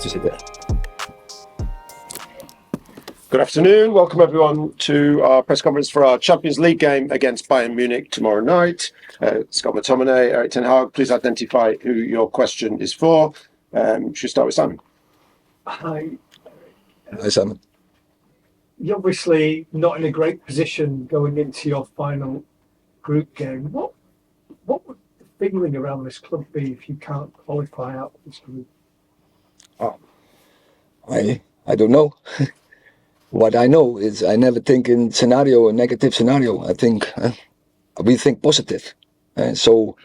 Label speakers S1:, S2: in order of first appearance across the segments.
S1: to sit there.
S2: Good afternoon. Welcome everyone to our press conference for our Champions League game against Bayern Munich tomorrow night. Scott McTominay, Eric Ten Hag, please identify who your question is for. Should we start with Simon?
S3: Hi.
S1: Hi, Simon.
S3: You're obviously not in a great position going into your final group game. What would the feeling around this club be if you can't qualify out of this group?
S1: I don't know. What I know is I never think in a negative scenario. I think we think positive. So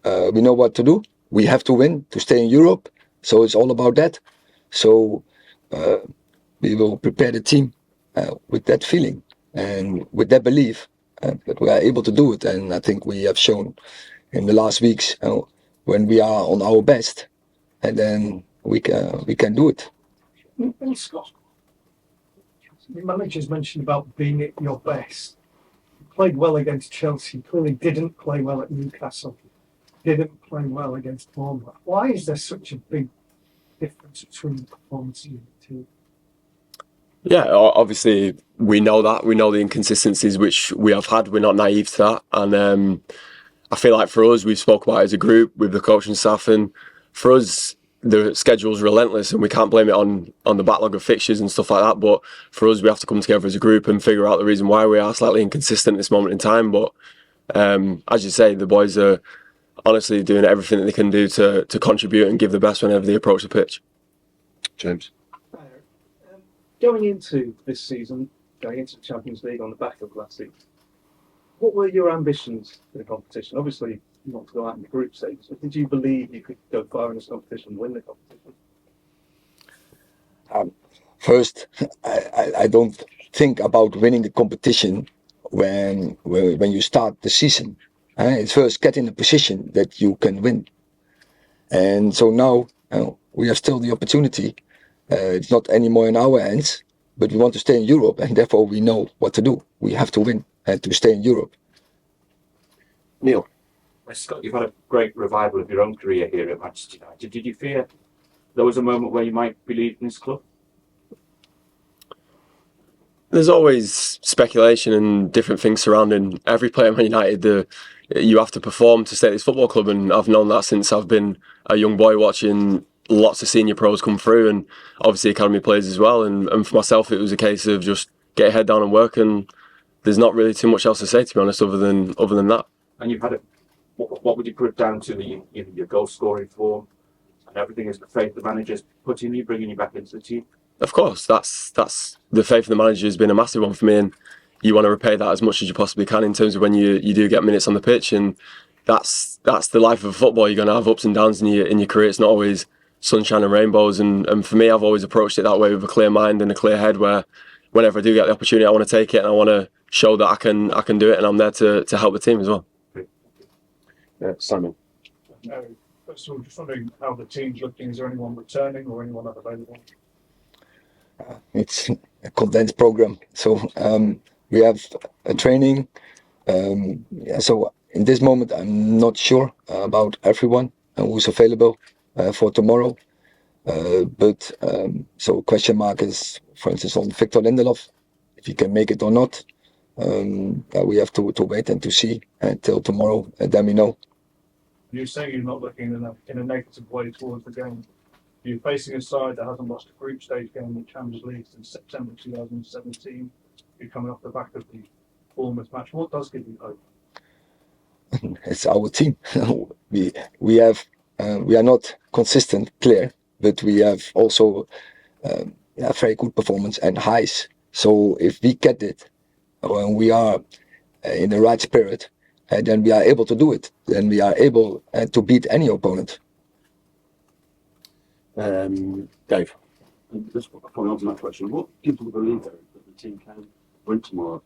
S1: we know what to do. We have to win to stay in Europe. So it's all about that. So we will prepare the team with that feeling and with that belief that we are able to do it. And I think we have shown in the last weeks when we are on our best, and then we can do it.
S3: And Scott, the manager's mentioned about being at your best. You played well against Chelsea, clearly didn't play well at Newcastle, didn't play well against Bournemouth. Why is there such a big difference between the performances of the two?
S4: Yeah, obviously we know that. We know the inconsistencies which we have had. We're not naive to that. And I feel like for us, we've spoke about it as a group with the coaching staff. And for us, the schedule's relentless and we can't blame it on the backlog of fixtures and stuff like that. But for us, we have to come together as a group and figure out the reason why we are slightly inconsistent at this moment in time. But as you say, the boys are honestly doing everything that they can do to contribute and give the best whenever they approach the pitch.
S2: James.
S5: Going into this season, going into the Champions League on the back of last season, what were your ambitions for the competition? Obviously, you want to go out in the group stage, but did you believe you could go far in this competition and win the competition?
S1: First, I don't think about winning the competition when you start the season. It's first get in a position that you can win. And so now we have still the opportunity. It's not anymore in our hands, but we want to stay in Europe, and therefore we know what to do. We have to win and to stay in Europe.
S2: Neil.
S6: Scott, you've had a great revival of your own career here at Manchester United. Did you fear there was a moment where you might be leaving this club?
S4: There's always speculation and different things surrounding every player at Man United. You have to perform to stay at this football club, and I've known that since I've been a young boy watching lots of senior pros come through and obviously academy players as well. And for myself, it was a case of just get your head down and work, and there's not really too much else to say, to be honest, other than that.
S6: And you've had what would you put it down to? Your goal scoring form and everything is the faith the manager's put in you, bringing you back into the team?
S4: Of course, that's the faith of the manager has been a massive one for me, and you want to repay that as much as you possibly can in terms of when you do get minutes on the pitch. And that's the life of football. You're going to have ups and downs in your career. It's not always sunshine and rainbows, and for me, I've always approached it that way with a clear mind and a clear head, where whenever I do get the opportunity, I want to take it and I want to show that I can do it, and I'm there to help the team as well.
S2: Simon.
S7: First of all, just wondering how the team's looking. Is there anyone returning or anyone unavailable?
S1: It's a condensed program, so we have a training. So in this moment, I'm not sure about everyone who's available for tomorrow. But so question mark is, for instance, on Victor Lindelof, if he can make it or not. We have to wait and to see until tomorrow, and then we know.
S7: You're saying you're not looking in a negative way towards the game. You're facing a side that hasn't lost a group stage game in the Champions League since September 2017. You're coming off the back of the Bournemouth match. What does give you hope?
S1: It's our team. we are not consistent, clear, but we have also very good performance and highs. So if we get it, when we are in the right spirit, then we are able to do it. Then we are able to beat any opponent.
S2: Dave.
S8: Just following on to that question, what gives you the belief that the team can win tomorrow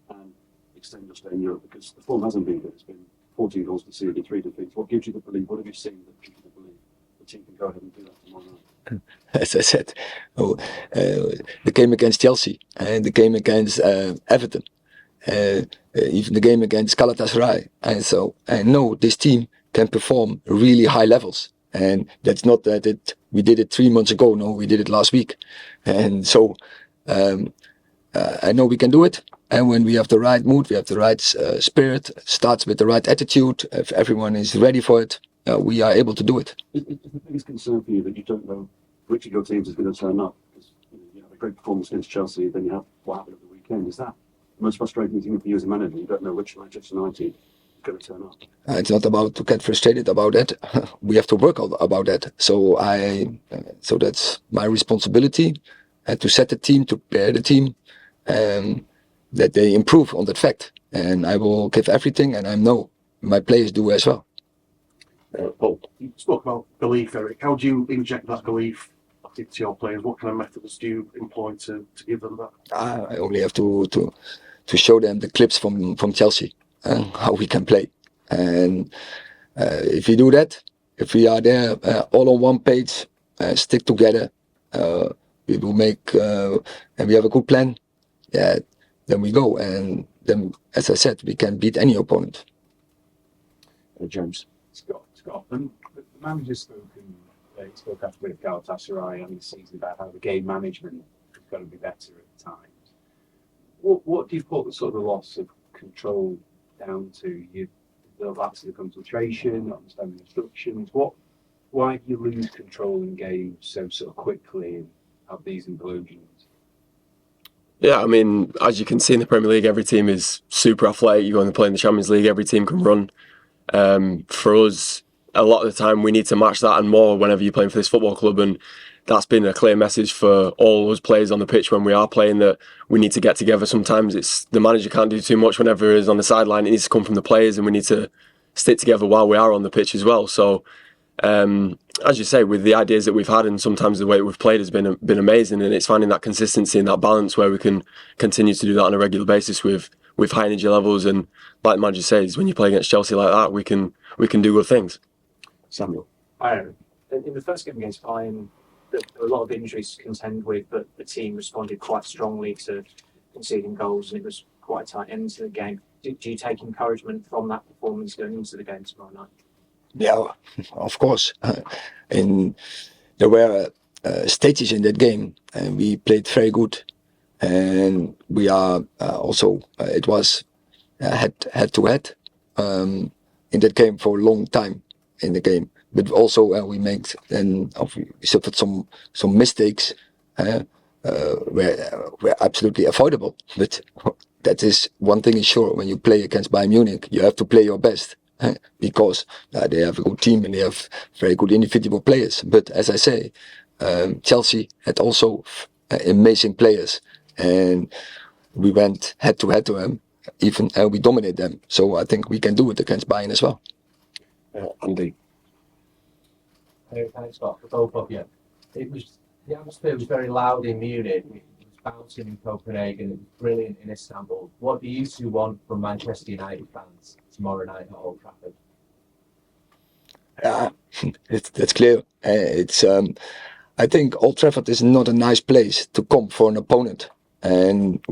S8: and extend your stay in Europe? Because the form hasn't been good. It's been 14 goals conceded, 3 defeats. What gives you the belief? What have you seen that gives you the belief the team can go ahead and do that tomorrow night?
S1: As I said, the game against Chelsea and the game against Everton, even the game against Galatasaray, and so I know this team can perform really high levels, and that's not that it we did it 3 months ago. No, we did it last week. And so I know we can do it. And when we have the right mood, we have the right spirit, starts with the right attitude, if everyone is ready for it, we are able to do it.
S8: Is the biggest concern for you that you don't know which of your teams is going to turn up? Because you have a great performance against Chelsea, then you have what happened at the weekend. Is that the most frustrating thing for you as a manager? You don't know which Manchester United is going to turn up.
S1: It's not about to get frustrated about that. We have to work about that. So so that's my responsibility to set the team, to prepare the team, that they improve on that fact. And I will give everything, and I know my players do as well.
S2: Paul.
S9: You spoke about belief, Eric. How do you inject that belief into your players? What kind of methods do you employ to give them that?
S1: I only have to show them the clips from Chelsea and how we can play. And if we do that, if we are there all on one page, stick together, we will make and we have a good plan. Yeah, then we go, and then, as I said, we can beat any opponent.
S2: James.
S6: Scott, the manager's spoke after with Galatasaray on the season about how the game management has got to be better at times. What do you put the sort of loss of control down to? The lapse of the concentration, not understanding instructions. Why do you lose control in games so sort of quickly and have these implosions?
S4: Yeah, I mean, as you can see in the Premier League, every team is super athletic. You go and play in the Champions League, every team can run. For us, a lot of the time we need to match that and more whenever you're playing for this football club, and that's been a clear message for all us players on the pitch when we are playing, that we need to get together. Sometimes it's the manager can't do too much whenever he's on the sideline. It needs to come from the players, and we need to stick together while we are on the pitch as well. So as you say, with the ideas that we've had and sometimes the way that we've played has been amazing, and it's finding that consistency and that balance where we can continue to do that on a regular basis with high energy levels. And like the manager says, when you play against Chelsea like that, we can do good things.
S2: Samuel.
S10: In the first game against Bayern, there were a lot of injuries to contend with, but the team responded quite strongly to conceding goals, and it was quite a tight end to the game. Do you take encouragement from that performance going into the game tomorrow night?
S1: Yeah, of course. And there were stages in that game, and we played very good. And we are also, it was head to head in that game for a long time in the game. But also we suffered some mistakes were absolutely avoidable. But that is one thing is sure: when you play against Bayern Munich, you have to play your best because they have a good team and they have very good individual players. But as I say, Chelsea had also amazing players, and we went head to head to them. Even we dominated them. So I think we can do it against Bayern as well.
S2: Andy.
S11: Thanks, Scott, for both of you. The atmosphere was very loud in Munich. It was bouncing in Copenhagen. It was brilliant in Istanbul. What do you two want from Manchester United fans tomorrow night at Old Trafford?
S1: That's clear. I think Old Trafford is not a nice place to come for an opponent, and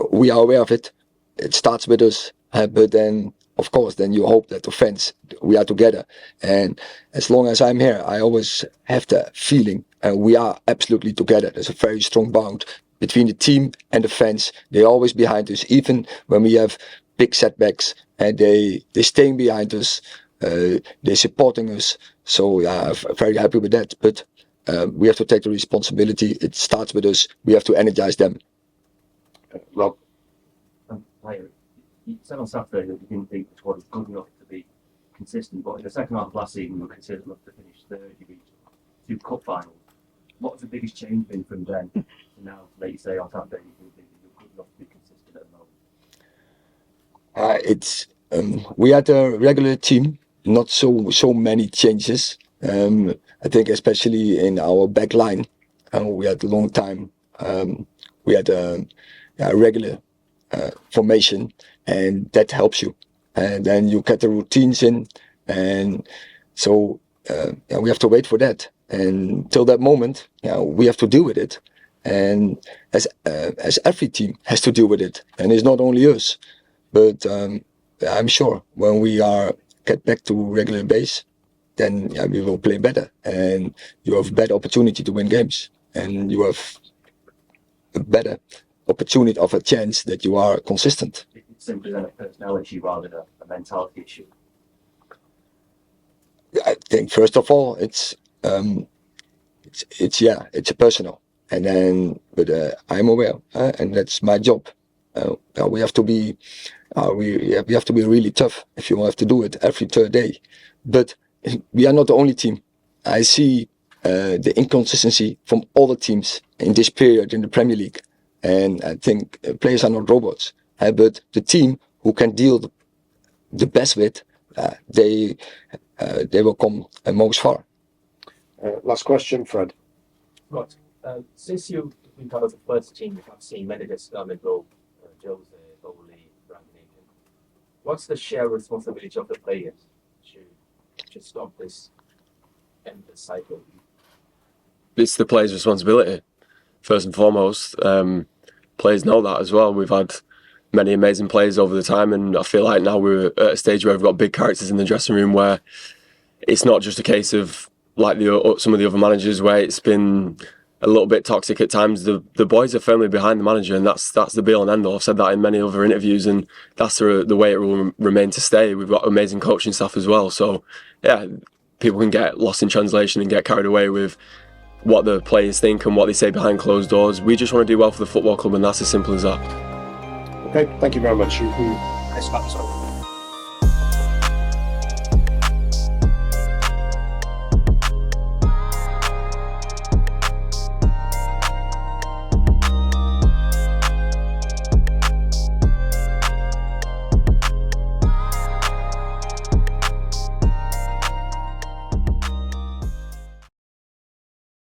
S1: we are aware of it. It starts with us, but then, of course, then you hope that the fans, we are together. And as long as I'm here, I always have the feeling we are absolutely together. There's a very strong bond between the team and the fans. They're always behind us, even when we have big setbacks, and they're staying behind us. They're supporting us. So I'm very happy with that. But we have to take the responsibility. It starts with us. We have to energize them.
S2: Rob.
S12: Hi, Eric. You said on Saturday that you didn't think the squad was good enough to be consistent, but in the second half of last season, we were considered enough to finish third. You reached 2 cup finals. What has the biggest change been from then to now? Like you say on Saturday, you didn't think that you're good enough to be consistent at the moment.
S1: We had a regular team, not so many changes. I think especially in our back line, we had a long time. We had a regular formation, and that helps you. And then you get the routines in, and so we have to wait for that. And till that moment, we have to deal with it. And as every team has to deal with it, and it's not only us, but I'm sure when we get back to regular base, then we will play better, and you have a better opportunity to win games, and you have a better opportunity of a chance that you are consistent.
S12: It's simply then a personnel issue rather than a mentality issue.
S1: I think first of all it's a personal, and then but I'm aware, and that's my job. We have to be we have to be really tough if you have to do it every third day. But we are not the only team. I see the inconsistency from all the teams in this period in the Premier League, and I think players are not robots. But the team who can deal the best with, they will come most far.
S2: Last question, Fred.
S13: Right. Since you've been part of the first team, you have seen many discovered Jose, Bowley, Rangnick. What's the shared responsibility of the players to stop this endless cycle?
S4: It's the players' responsibility, first and foremost. Players know that as well. We've had many amazing players over the time, and I feel like now we're at a stage where we've got big characters in the dressing room where it's not just a case of like some of the other managers where it's been a little bit toxic at times. The boys are firmly behind the manager, and that's the be all and end all. I've said that in many other interviews, and that's the way it will remain to stay. We've got amazing coaching staff as well. So yeah, people can get lost in translation and get carried away with what the players think and what they say behind closed doors. We just want to do well for the football club, and that's as simple as that.
S2: Okay, thank you very much.
S10: Nice